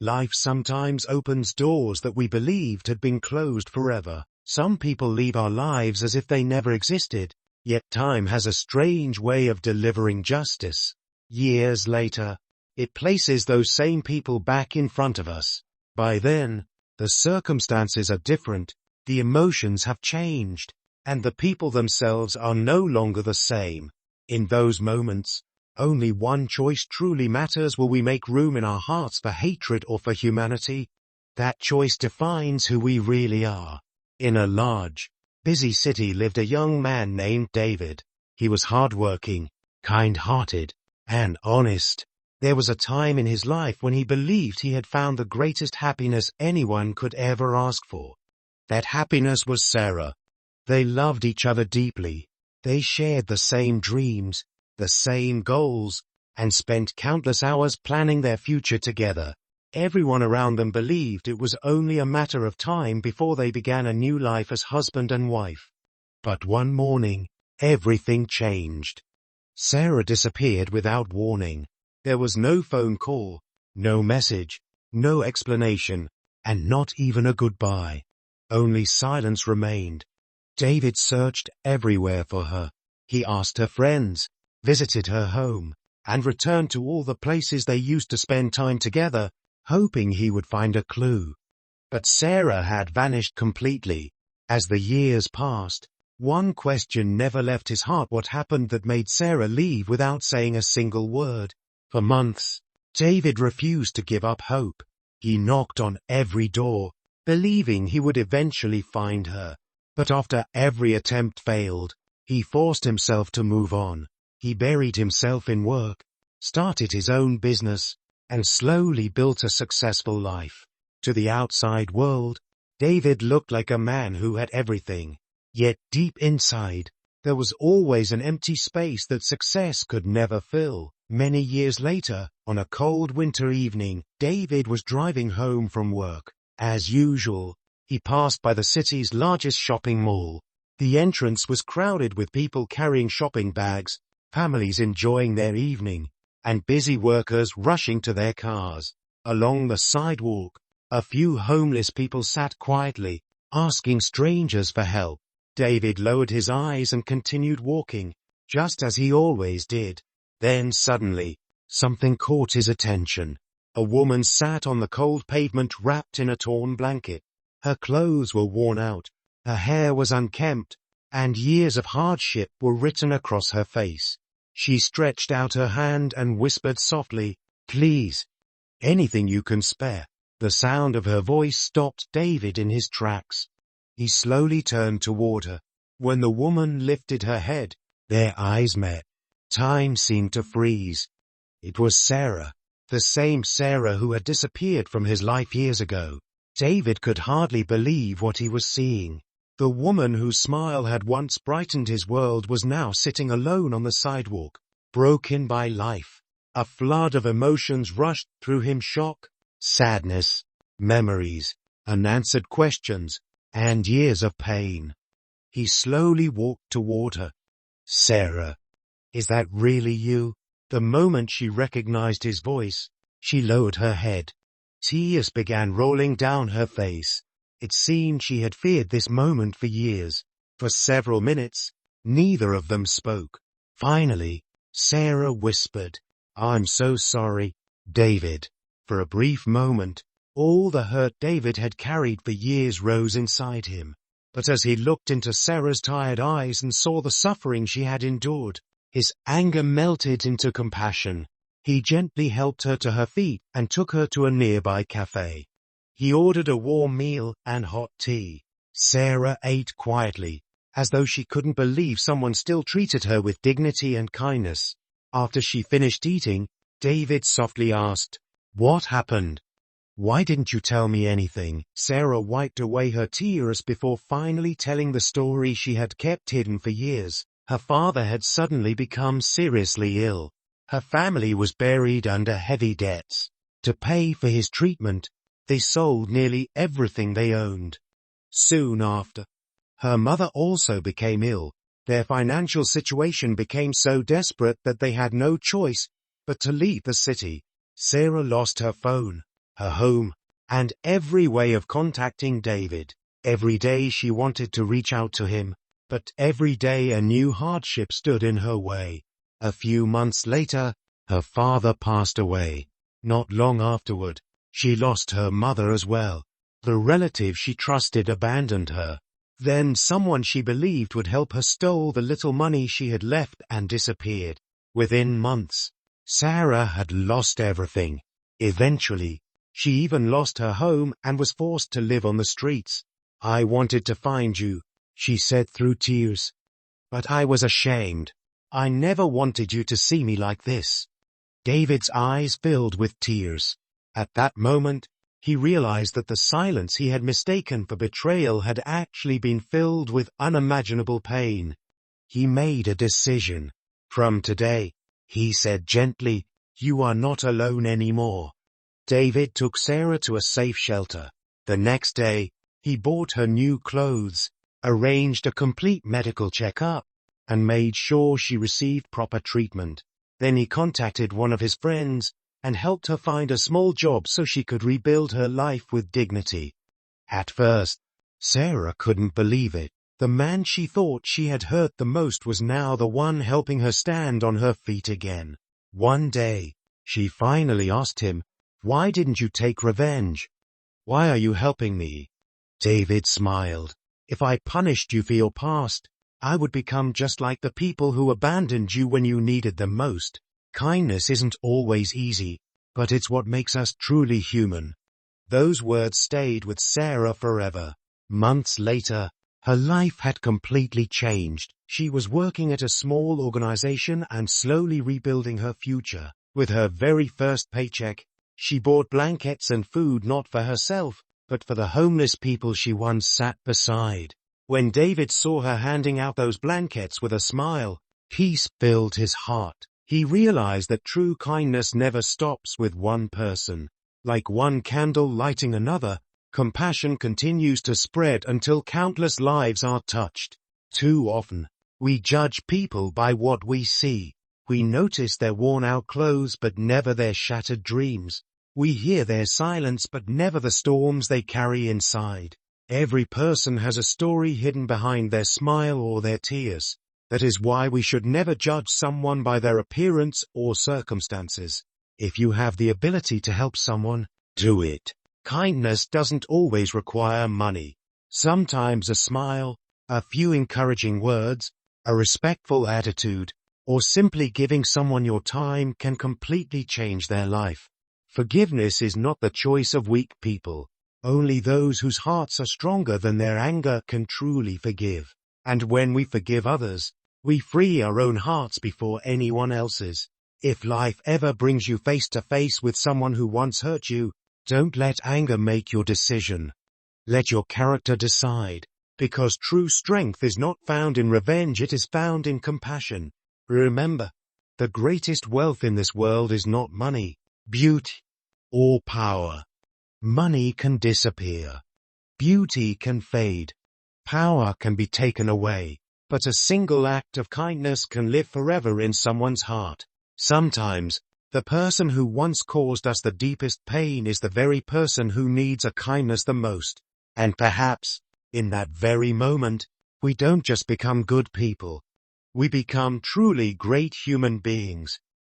Life sometimes opens doors that we believed had been closed forever. Some people leave our lives as if they never existed, yet time has a strange way of delivering justice. Years later, it places those same people back in front of us. By then, the circumstances are different, the emotions have changed, and the people themselves are no longer the same. In those moments, only one choice truly matters: will we make room in our hearts for hatred or for humanity? That choice defines who we really are. In a large, busy city lived a young man named David. He was hardworking, kind-hearted, and honest. There was a time in his life when he believed he had found the greatest happiness anyone could ever ask for. That happiness was Sarah. They loved each other deeply. They shared the same dreams, the same goals, and spent countless hours planning their future together. Everyone around them believed it was only a matter of time before they began a new life as husband and wife. But one morning, everything changed. Sarah disappeared without warning. There was no phone call, no message, no explanation, and not even a goodbye. Only silence remained. David searched everywhere for her. He asked her friends, visited her home, and returned to all the places they used to spend time together, hoping he would find a clue. But Sarah had vanished completely. As the years passed, one question never left his heart: what happened that made Sarah leave without saying a single word? For months, David refused to give up hope. He knocked on every door, believing he would eventually find her. But after every attempt failed, he forced himself to move on. He buried himself in work, started his own business, and slowly built a successful life. To the outside world, David looked like a man who had everything. Yet deep inside, there was always an empty space that success could never fill. Many years later, on a cold winter evening, David was driving home from work. As usual, he passed by the city's largest shopping mall. The entrance was crowded with people carrying shopping bags, families enjoying their evening, and busy workers rushing to their cars. Along the sidewalk, a few homeless people sat quietly, asking strangers for help. David lowered his eyes and continued walking, just as he always did. Then suddenly, something caught his attention. A woman sat on the cold pavement wrapped in a torn blanket. Her clothes were worn out, her hair was unkempt, and years of hardship were written across her face. She stretched out her hand and whispered softly, "Please, anything you can spare." The sound of her voice stopped David in his tracks. He slowly turned toward her. When the woman lifted her head, their eyes met. Time seemed to freeze. It was Sarah, the same Sarah who had disappeared from his life years ago. David could hardly believe what he was seeing. The woman whose smile had once brightened his world was now sitting alone on the sidewalk, broken by life. A flood of emotions rushed through him: shock, sadness, memories, unanswered questions, and years of pain. He slowly walked toward her. "Sarah, is that really you?" The moment she recognized his voice, she lowered her head. Tears began rolling down her face. It seemed she had feared this moment for years. For several minutes, neither of them spoke. Finally, Sarah whispered, "I'm so sorry, David." For a brief moment, all the hurt David had carried for years rose inside him. But as he looked into Sarah's tired eyes and saw the suffering she had endured, his anger melted into compassion. He gently helped her to her feet and took her to a nearby cafe. He ordered a warm meal and hot tea. Sarah ate quietly, as though she couldn't believe someone still treated her with dignity and kindness. After she finished eating, David softly asked, "What happened? Why didn't you tell me anything?" Sarah wiped away her tears before finally telling the story she had kept hidden for years. Her father had suddenly become seriously ill. Her family was buried under heavy debts. To pay for his treatment, they sold nearly everything they owned. Soon after, her mother also became ill. Their financial situation became so desperate that they had no choice but to leave the city. Sarah lost her phone, her home, and every way of contacting David. Every day she wanted to reach out to him, but every day a new hardship stood in her way. A few months later, her father passed away. Not long afterward, she lost her mother as well. The relative she trusted abandoned her. Then someone she believed would help her stole the little money she had left and disappeared. Within months, Sarah had lost everything. Eventually, she even lost her home and was forced to live on the streets. "I wanted to find you," she said through tears. "But I was ashamed. I never wanted you to see me like this." David's eyes filled with tears. At that moment, he realized that the silence he had mistaken for betrayal had actually been filled with unimaginable pain. He made a decision. "From today," he said gently, "you are not alone anymore." David took Sarah to a safe shelter. The next day, he bought her new clothes, arranged a complete medical checkup, and made sure she received proper treatment. Then he contacted one of his friends and helped her find a small job so she could rebuild her life with dignity. At first, Sarah couldn't believe it. The man she thought she had hurt the most was now the one helping her stand on her feet again. One day, she finally asked him, "Why didn't you take revenge? Why are you helping me?" David smiled. "If I punished you for your past, I would become just like the people who abandoned you when you needed them most. Kindness isn't always easy, but it's what makes us truly human." Those words stayed with Sarah forever. Months later, her life had completely changed. She was working at a small organization and slowly rebuilding her future. With her very first paycheck, she bought blankets and food not for herself, but for the homeless people she once sat beside. When David saw her handing out those blankets with a smile, peace filled his heart. He realized that true kindness never stops with one person. Like one candle lighting another, compassion continues to spread until countless lives are touched. Too often, we judge people by what we see. We notice their worn-out clothes but never their shattered dreams. We hear their silence but never the storms they carry inside. Every person has a story hidden behind their smile or their tears. That is why we should never judge someone by their appearance or circumstances. If you have the ability to help someone, do it. Kindness doesn't always require money. Sometimes a smile, a few encouraging words, a respectful attitude, or simply giving someone your time can completely change their life. Forgiveness is not the choice of weak people. Only those whose hearts are stronger than their anger can truly forgive. And when we forgive others, we free our own hearts before anyone else's. If life ever brings you face to face with someone who once hurt you, don't let anger make your decision. Let your character decide, because true strength is not found in revenge, it is found in compassion. Remember, the greatest wealth in this world is not money, beauty, or power. Money can disappear. Beauty can fade. Power can be taken away. But a single act of kindness can live forever in someone's heart. Sometimes, the person who once caused us the deepest pain is the very person who needs a kindness the most. And perhaps, in that very moment, we don't just become good people. We become truly great human beings.